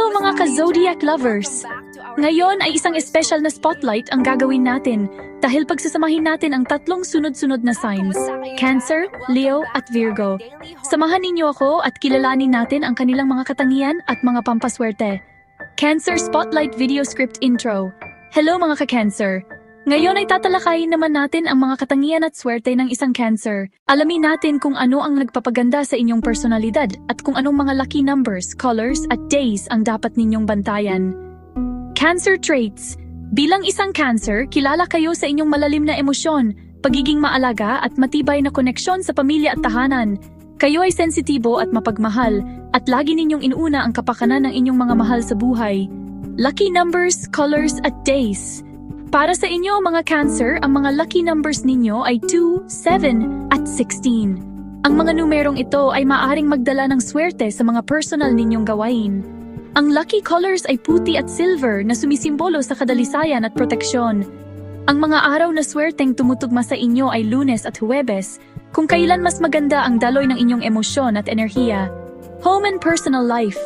Hello mga ka-zodiac lovers! Ngayon ay isang espesyal na spotlight ang gagawin natin dahil pagsasamahin natin ang tatlong sunod-sunod na signs, Cancer, Leo at Virgo. Samahan ninyo ako at kilalanin natin ang kanilang mga katangian at mga pampaswerte. Cancer Spotlight Video Script Intro. Hello mga ka-Cancer! Ngayon ay tatalakayin naman natin ang mga katangian at swerte ng isang Cancer. Alamin natin kung ano ang nagpapaganda sa inyong personalidad at kung anong mga lucky numbers, colors at days ang dapat ninyong bantayan. Cancer Traits. Bilang isang Cancer, kilala kayo sa inyong malalim na emosyon, pagiging maalaga at matibay na koneksyon sa pamilya at tahanan. Kayo ay sensitibo at mapagmahal at lagi ninyong inuuna ang kapakanan ng inyong mga mahal sa buhay. Lucky numbers, colors at days. Para sa inyo mga Cancer, ang mga lucky numbers ninyo ay 2, 7 at 16. Ang mga numerong ito ay maaaring magdala ng swerte sa mga personal ninyong gawain. Ang lucky colors ay puti at silver na sumisimbolo sa kadalisayan at proteksyon. Ang mga araw na swerteng tumutugma sa inyo ay Lunes at Huwebes, kung kailan mas maganda ang daloy ng inyong emosyon at enerhiya. Home and personal life.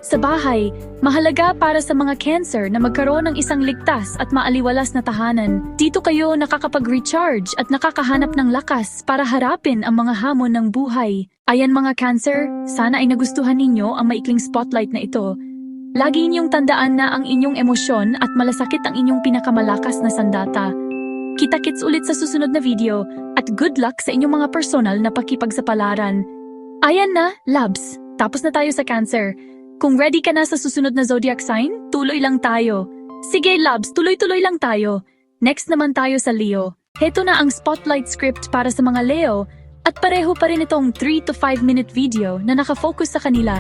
Sa bahay, mahalaga para sa mga Cancer na magkaroon ng isang ligtas at maaliwalas na tahanan. Dito kayo nakakapag-recharge at nakakahanap ng lakas para harapin ang mga hamon ng buhay. Ayan mga Cancer, sana ay nagustuhan ninyo ang maikling spotlight na ito. Lagi ninyong tandaan na ang inyong emosyon at malasakit ang inyong pinakamalakas na sandata. Kita-kits ulit sa susunod na video at good luck sa inyong mga personal na pakipagsapalaran. Ayan na, Labs, tapos na tayo sa Cancer. Kung ready ka na sa susunod na zodiac sign, tuloy lang tayo. Sige, Labs, tuloy-tuloy lang tayo. Next naman tayo sa Leo. Heto na ang spotlight script para sa mga Leo at pareho pa rin itong 3 to 5 minute video na nakafocus sa kanila.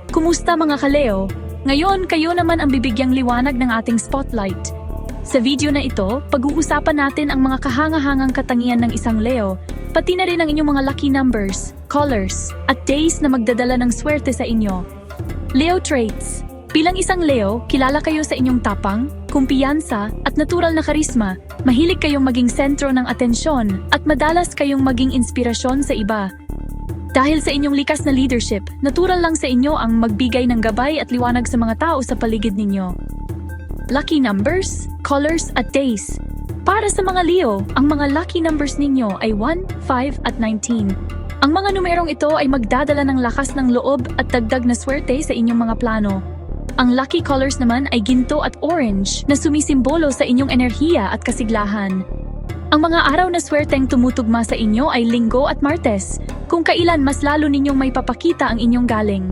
Kumusta mga ka-Leo? Ngayon, kayo naman ang bibigyang liwanag ng ating spotlight. Sa video na ito, pag-uusapan natin ang mga kahanga-hangang katangian ng isang Leo, pati na rin ang inyong mga lucky numbers, colors, at days na magdadala ng swerte sa inyo. Leo Traits. Bilang isang Leo, kilala kayo sa inyong tapang, kumpiyansa, at natural na karisma. Mahilig kayong maging sentro ng atensyon at madalas kayong maging inspirasyon sa iba. Dahil sa inyong likas na leadership, natural lang sa inyo ang magbigay ng gabay at liwanag sa mga tao sa paligid ninyo. Lucky numbers, colors, at days. Para sa mga Leo, ang mga lucky numbers ninyo ay 1, 5, at 19. Ang mga numerong ito ay magdadala ng lakas ng loob at dagdag na swerte sa inyong mga plano. Ang lucky colors naman ay ginto at orange na sumisimbolo sa inyong enerhiya at kasiglahan. Ang mga araw na swerteng tumutugma sa inyo ay Linggo at Martes, kung kailan mas lalo ninyong may papakita ang inyong galing.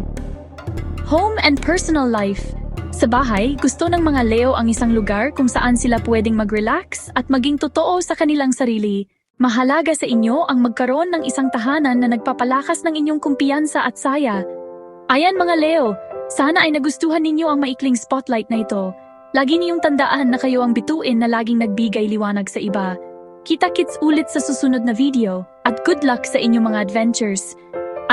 Home and personal life. Sa bahay, gusto ng mga Leo ang isang lugar kung saan sila pwedeng mag-relax at maging totoo sa kanilang sarili. Mahalaga sa inyo ang magkaroon ng isang tahanan na nagpapalakas ng inyong kumpiyansa at saya. Ayan mga Leo, sana ay nagustuhan ninyo ang maikling spotlight na ito. Lagi niyong tandaan na kayo ang bituin na laging nagbigay liwanag sa iba. Kita-kits ulit sa susunod na video at good luck sa inyong mga adventures.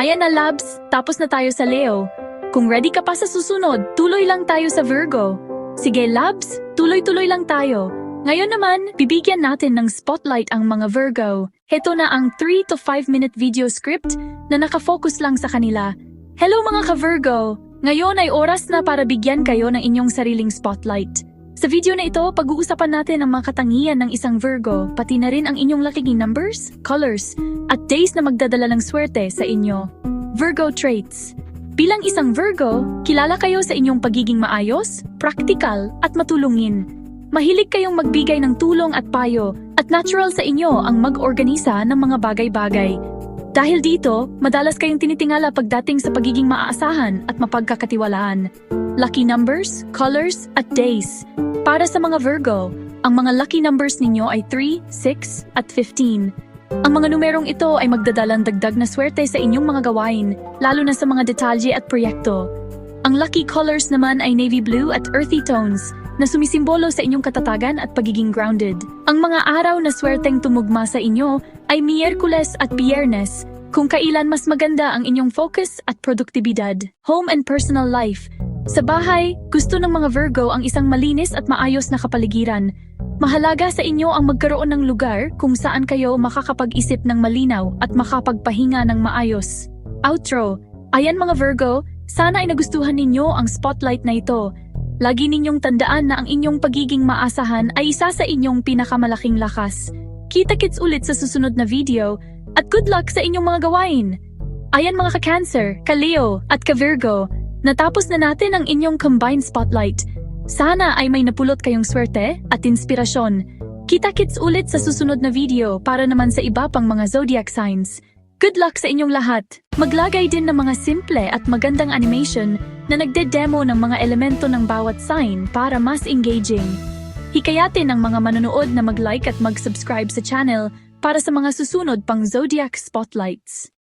Ayan na Labs, tapos na tayo sa Leo. Kung ready ka pa sa susunod, tuloy lang tayo sa Virgo. Sige Labs, tuloy-tuloy lang tayo. Ngayon naman, bibigyan natin ng spotlight ang mga Virgo. Heto na ang 3 to 5 minute video script na nakafocus lang sa kanila. Hello mga ka-Virgo! Ngayon ay oras na para bigyan kayo ng inyong sariling spotlight. Sa video na ito, pag-uusapan natin ang mga katangian ng isang Virgo, pati na rin ang inyong lucky numbers, colors, at days na magdadala ng swerte sa inyo. Virgo Traits. Bilang isang Virgo, kilala kayo sa inyong pagiging maayos, practical, at matulungin. Mahilig kayong magbigay ng tulong at payo at natural sa inyo ang mag-organisa ng mga bagay-bagay. Dahil dito, madalas kayong tinitingala pagdating sa pagiging maaasahan at mapagkakatiwalaan. Lucky numbers, colors, at days. Para sa mga Virgo, ang mga lucky numbers ninyo ay 3, 6, at 15. Ang mga numerong ito ay magdadalang dagdag na swerte sa inyong mga gawain, lalo na sa mga detalye at proyekto. Ang lucky colors naman ay navy blue at earthy tones, na sumisimbolo sa inyong katatagan at pagiging grounded. Ang mga araw na swerteng tumugma sa inyo ay Miyerkules at Biyernes, kung kailan mas maganda ang inyong focus at produktibidad. Home and personal life. Sa bahay, gusto ng mga Virgo ang isang malinis at maayos na kapaligiran. Mahalaga sa inyo ang magkaroon ng lugar kung saan kayo makakapag-isip ng malinaw at makapagpahinga ng maayos. Outro. Ayan mga Virgo, Sana ay nagustuhan ninyo ang spotlight na ito. Lagi ninyong tandaan na ang inyong pagiging maasahan ay isa sa inyong pinakamalaking lakas. Kita-kits ulit sa susunod na video at good luck sa inyong mga gawain! Ayan mga ka-Cancer, ka-Leo at ka-Virgo, natapos na natin ang inyong combined spotlight. Sana ay may napulot kayong swerte at inspirasyon. Kita-kits ulit sa susunod na video para naman sa iba pang mga zodiac signs. Good luck sa inyong lahat! Maglagay din ng mga simple at magandang animation na nagde-demo ng mga elemento ng bawat sign para mas engaging. Hikayatin ang mga manonood na mag-like at mag-subscribe sa channel para sa mga susunod pang zodiac spotlights.